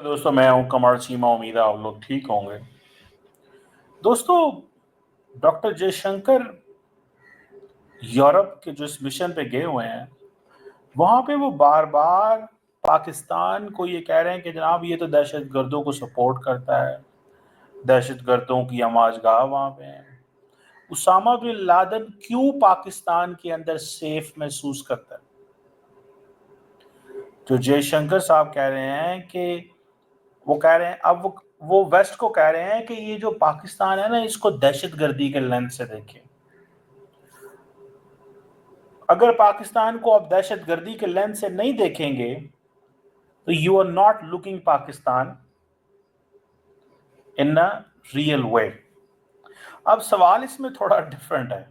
दोस्तों, मैं हूं कमर चीमा। उम्मीद है आप लोग ठीक होंगे। दोस्तों, डॉक्टर जयशंकर यूरोप के जो इस मिशन पे गए हुए हैं, वहां पे वो बार बार पाकिस्तान को ये कह रहे हैं कि जनाब ये तो दहशत गर्दों को सपोर्ट करता है, दहशत गर्दों की आमाजगाह वहां पे है। उसामा बिन लादेन क्यों पाकिस्तान के अंदर सेफ महसूस करता है? जो जयशंकर साहब कह रहे हैं कि वो कह रहे हैं, अब वो वेस्ट को कह रहे हैं कि ये जो पाकिस्तान है ना, इसको दहशतगर्दी के लेंस से देखें। अगर पाकिस्तान को आप दहशतगर्दी के लेंस से नहीं देखेंगे तो you are not looking Pakistan in a real way. अब सवाल इसमें थोड़ा डिफरेंट है।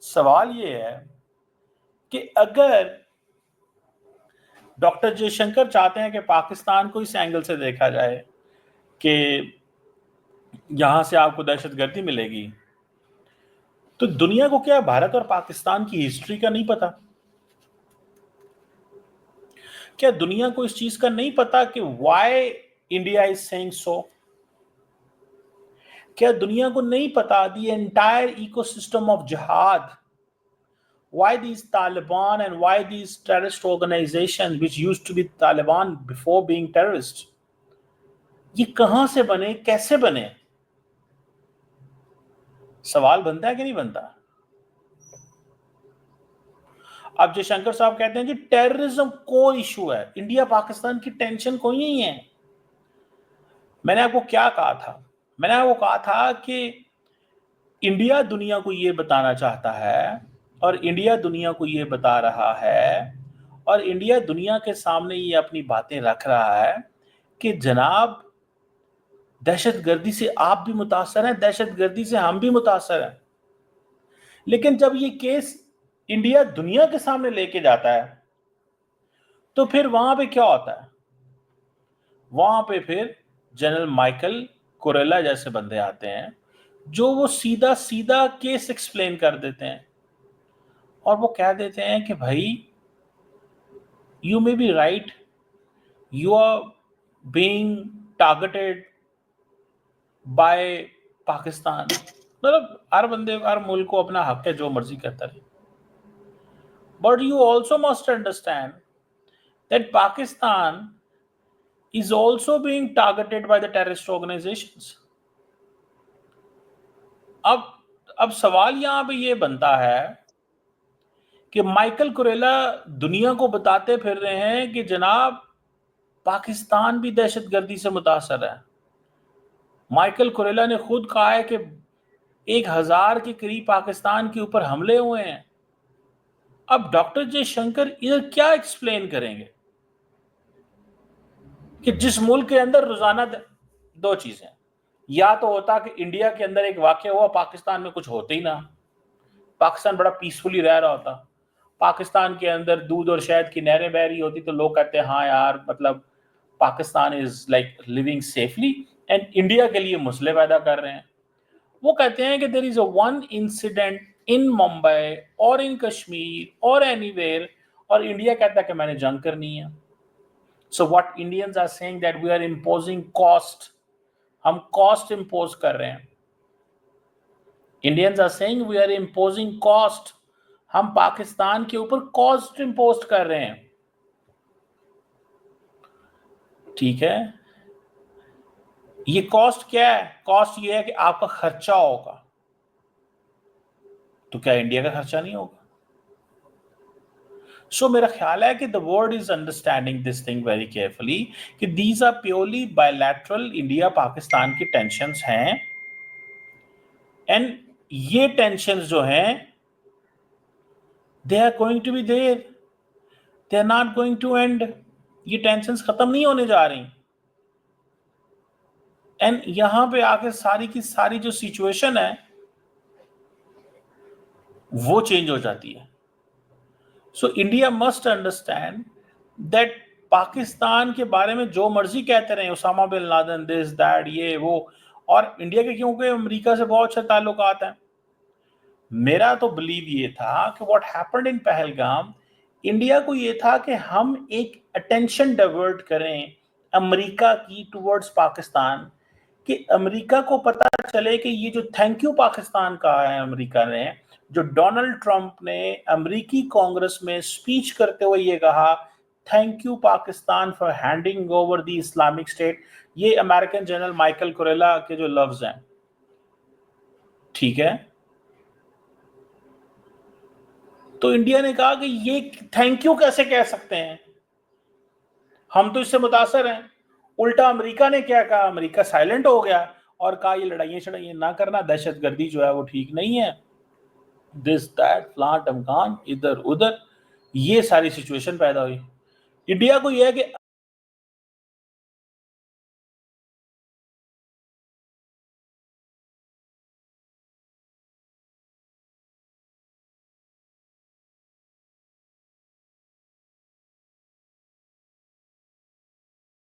सवाल ये है कि अगर डॉक्टर जयशंकर चाहते हैं कि पाकिस्तान को इस एंगल से देखा जाए कि यहां से आपको दहशतगर्दी मिलेगी, तो दुनिया को क्या भारत और पाकिस्तान की हिस्ट्री का नहीं पता? क्या दुनिया को इस चीज का नहीं पता कि why India is saying so? क्या दुनिया को नहीं पता द एंटायर इकोसिस्टम ऑफ जिहाद, why these Taliban and why these terrorist organizations which used to be Taliban before being terrorist, ये कहां से बने, कैसे बने? सवाल बनता है कि नहीं बनता? अब जयशंकर साहब कहते हैं कि टेररिज्म को इशू है, इंडिया पाकिस्तान की टेंशन कोई नहीं है। मैंने आपको क्या कहा था? मैंने आपको कहा था कि इंडिया दुनिया को ये बताना चाहता है, और इंडिया दुनिया को ये बता रहा है, और इंडिया दुनिया के सामने ये अपनी बातें रख रहा है कि जनाब दहशतगर्दी से आप भी मुतासर हैं, दहशतगर्दी से हम भी मुतासर हैं। लेकिन जब ये केस इंडिया दुनिया के सामने लेके जाता है तो फिर वहां पे क्या होता है? वहां पे फिर जनरल माइकल कुरेला जैसे बंदे आते हैं जो वो सीधा सीधा केस एक्सप्लेन कर देते हैं, और वो कह देते हैं कि भाई you may be right, you are being targeted by Pakistan. मतलब हर बंदे हर मुल्क को अपना हक है जो मर्जी करता रहे, but you also must understand that Pakistan is also being targeted by the terrorist organizations. अब सवाल यहां पे ये बनता है कि माइकल कुरेला दुनिया को बताते फिर रहे हैं कि जनाब पाकिस्तान भी दहशतगर्दी से मुतासर है। माइकल कुरेला ने खुद कहा है कि 1000 के करीब पाकिस्तान के ऊपर हमले हुए हैं। अब डॉक्टर जयशंकर इधर क्या एक्सप्लेन करेंगे कि जिस मुल्क के अंदर रोजाना दो चीजें, या तो होता कि इंडिया के अंदर एक वाकया हुआ, पाकिस्तान में कुछ होते ही ना, पाकिस्तान बड़ा पीसफुली रह रहा होता, पाकिस्तान के अंदर दूध और शहद की नहरें बह रही होती, तो लोग कहते हैं हाँ यार, मतलब Pakistan is like living safely, and India के लिए मसले पैदा कर रहे हैं। वो कहते हैं कि there is a one incident in Mumbai और इन कश्मीर और एनीवेयर, और इंडिया कहता है कि मैंने जंग करनी है। So what Indians are saying that we are imposing cost, हम कॉस्ट इंपोज कर रहे हैं। Indians are saying we are imposing cost, हम पाकिस्तान के ऊपर कॉस्ट इंपोज कर रहे हैं। ठीक है, ये कॉस्ट क्या है? कॉस्ट ये है कि आपका खर्चा होगा। तो क्या इंडिया का खर्चा नहीं होगा? सो मेरा ख्याल है कि the world is understanding this thing very carefully कि these are purely bilateral India Pakistan की टेंशंस हैं, एंड ये टेंशंस जो हैं they are going to be there, they are not going to end. ये टेंशंस खत्म नहीं होने जा रही, एंड यहां पे आके सारी की सारी जो सिचुएशन है वो चेंज हो जाती है। So India must understand that Pakistan के बारे में जो मर्जी कहते रहे, Osama bin Laden this that ये वो, और इंडिया के क्योंकि अमेरिका से बहुत अच्छे ताल्लुकात हैं। मेरा तो बिलीव ये था कि what happened in Pahalgam, India को ये था कि हम एक अटेंशन डाइवर्ट करें अमेरिका की टुवर्ड्स पाकिस्तान, कि अमेरिका को पता चले कि ये जो थैंक यू पाकिस्तान कहा है अमेरिका ने, जो डोनाल्ड ट्रंप ने अमेरिकी कांग्रेस में स्पीच करते हुए ये कहा, thank you Pakistan for handing over the Islamic state, ये अमेरिकन जनरल माइकल कुरेला के जो लफ्ज हैं, ठीक है। तो इंडिया ने कहा कि ये थैंक यू कैसे कह सकते हैं, हम तो इससे मुतासर हैं। उल्टा अमेरिका ने क्या कहा, अमेरिका साइलेंट हो गया और कहा ये लड़ाइयां शड़ाइयां ना करना, दहशतगर्दी जो है वो ठीक नहीं है, दिस दैट फलां टमकान, इधर उधर, ये सारी सिचुएशन पैदा हुई। इंडिया को यह है कि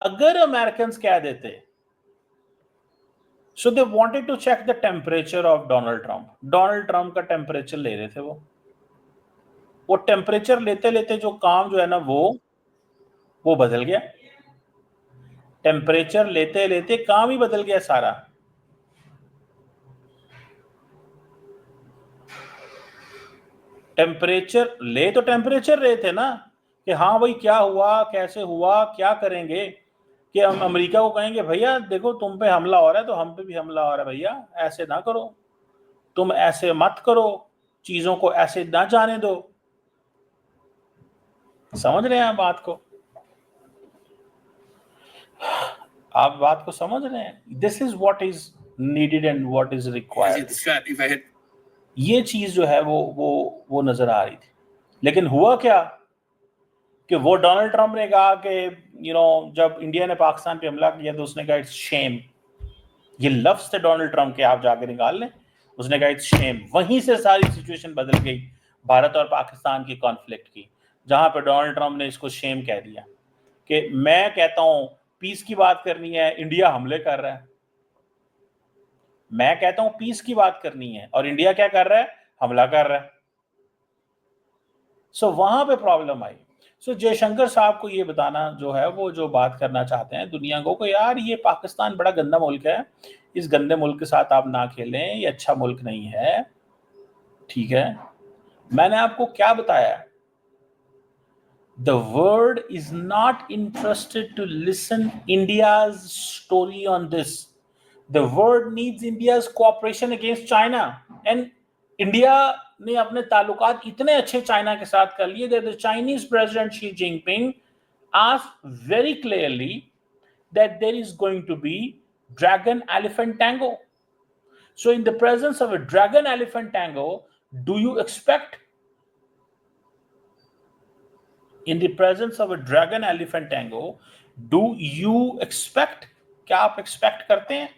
अगर अमेरिकन कह देते, so they wanted to check the temperature of Donald Trump का टेम्परेचर ले रहे थे वो टेम्परेचर लेते लेते जो काम जो है ना वो बदल गया, टेम्परेचर लेते लेते काम ही बदल गया सारा। टेम्परेचर ले तो टेम्परेचर रहे थे ना, कि हाँ भाई क्या हुआ, कैसे हुआ, क्या करेंगे, कि हम अमेरिका को कहेंगे भैया देखो तुम पे हमला हो रहा है तो हम पे भी हमला हो रहा है भैया, ऐसे ना करो, तुम ऐसे मत करो, चीजों को ऐसे ना जाने दो। समझ रहे हैं आप बात को, आप बात को समझ रहे हैं, this is what is needed and what is required. ये चीज जो है वो नजर आ रही थी। लेकिन हुआ क्या कि वो डोनाल्ड ट्रंप ने कहा कि जब इंडिया ने पाकिस्तान पे हमला किया तो उसने कहा इट्स शेम, ये लफ्ज थे डोनाल्ड ट्रंप के, आप जाकर निकाल लें, उसने कहा इट्स शेम। वहीं से सारी सिचुएशन बदल गई भारत और पाकिस्तान की कॉन्फ्लिक्ट की, जहां पे डोनाल्ड ट्रंप ने इसको शेम कह दिया कि मैं कहता हूं पीस की बात करनी है, इंडिया हमले कर रहा है, मैं कहता हूं पीस की बात करनी है और इंडिया क्या कर रहा है, हमला कर रहा है। सो वहां पे प्रॉब्लम आई। सो जयशंकर साहब को ये बताना जो है, वो जो बात करना चाहते हैं दुनिया को यार ये पाकिस्तान बड़ा गंदा मुल्क है, इस गंदे मुल्क के साथ आप ना खेलें, ये अच्छा मुल्क नहीं है, ठीक है। मैंने आपको क्या बताया, the world is not interested to listen India's story on this, the world needs India's cooperation against China, and India ने अपने ताल्लुकात इतने अच्छे चाइना के साथ कर लिए that the Chinese president Xi Jinping asked very clearly that there is going to be dragon elephant tango. So in the presence of a dragon elephant tango, do you expect, in the presence of a dragon elephant tango, do you expect, क्या आप expect करते हैं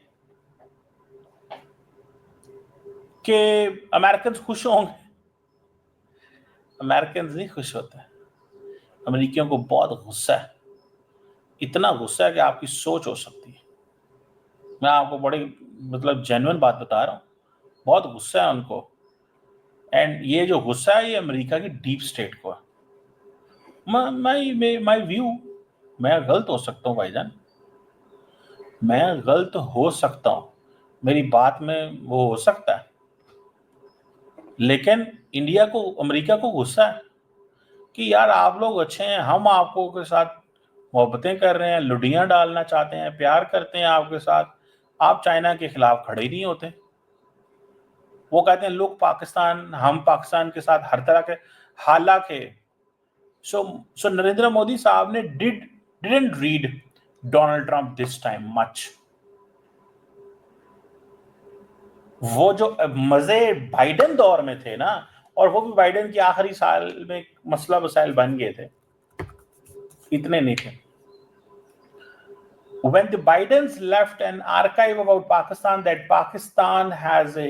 कि American खुश होंगे? American नहीं खुश होते, अमेरिकियों को बहुत गुस्सा है, इतना गुस्सा है कि आपकी सोच हो सकती है। मैं आपको बड़ी मतलब जेन्युइन बात बता रहा हूँ, बहुत गुस्सा है उनको। एंड ये जो गुस्सा है ये अमेरिका की डीप स्टेट को है। माई व्यू, मैं गलत हो सकता हूँ भाईजान, मैं गलत हो सकता हूँ, मेरी बात में वो हो सकता है, लेकिन इंडिया को, अमेरिका को गुस्सा है कि यार आप लोग अच्छे हैं, हम आपको के साथ मोहब्बतें कर रहे हैं, लुडियां डालना चाहते हैं, प्यार करते हैं आपके साथ, आप चाइना के खिलाफ खड़े ही नहीं होते। वो कहते हैं लोग पाकिस्तान, हम पाकिस्तान के साथ हर तरह के, हालांकि सो नरेंद्र मोदी साहब ने didn't read Donald Trump this time much. वो जो मजे बाइडेन दौर में थे ना, और वो भी बाइडेन के आखिरी साल में मसला मसाइल बन गए थे, इतने नहीं थे। When the Bidens left an archive about Pakistan that Pakistan has a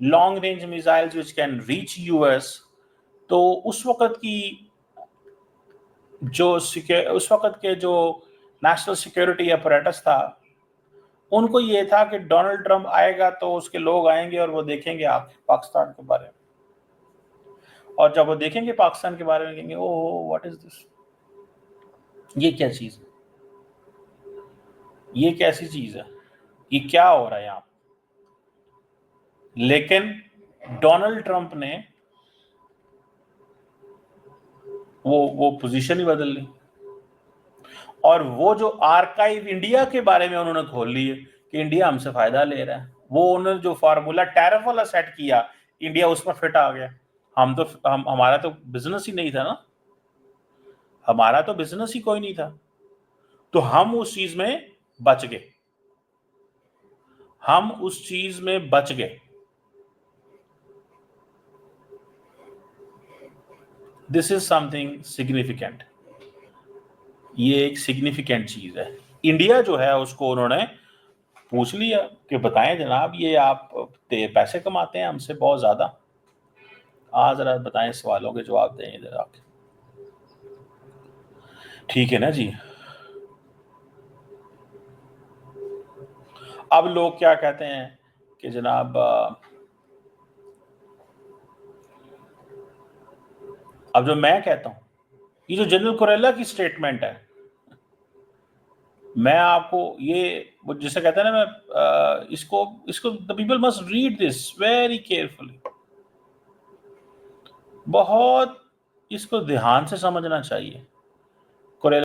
long range missiles which can reach US, तो उस वक्त की जो उस वक्त के जो नेशनल सिक्योरिटी अपरेटस था, उनको ये था कि डोनाल्ड ट्रंप आएगा तो उसके लोग आएंगे और वो देखेंगे आप पाकिस्तान के बारे में, और जब वो देखेंगे पाकिस्तान के बारे में कहेंगे ओह व्हाट इज दिस, ये क्या चीज है। ये कैसी चीज है, ये क्या हो रहा है यहां? लेकिन डोनाल्ड ट्रंप ने वो पोजीशन ही बदल ली, और वो जो आर्काइव इंडिया के बारे में उन्होंने खोल ली है कि इंडिया हमसे फायदा ले रहा है, वो उन्होंने जो फार्मूला टैरिफ वाला सेट किया, इंडिया उसमें फिट आ गया। हमारा तो बिजनेस ही नहीं था ना, हमारा तो बिजनेस ही कोई नहीं था, तो हम उस चीज में बच गए, हम उस चीज में बच गए। दिस इज समथिंग सिग्निफिकेंट, ये एक सिग्निफिकेंट चीज है। इंडिया जो है उसको उन्होंने पूछ लिया कि बताएं जनाब, ये आप पैसे कमाते हैं हमसे बहुत ज्यादा, आज जरा बताएं, सवालों के जवाब दें इधर आके। ठीक है ना जी। अब लोग क्या कहते हैं कि जनाब अब जो मैं कहता हूं, ये जो जनरल कोरेला की स्टेटमेंट है, मैं आपको ये वो जिसे कहते हैं ना, मैं इसको इसको the people must read this very carefully, बहुत इसको ध्यान से समझना चाहिए।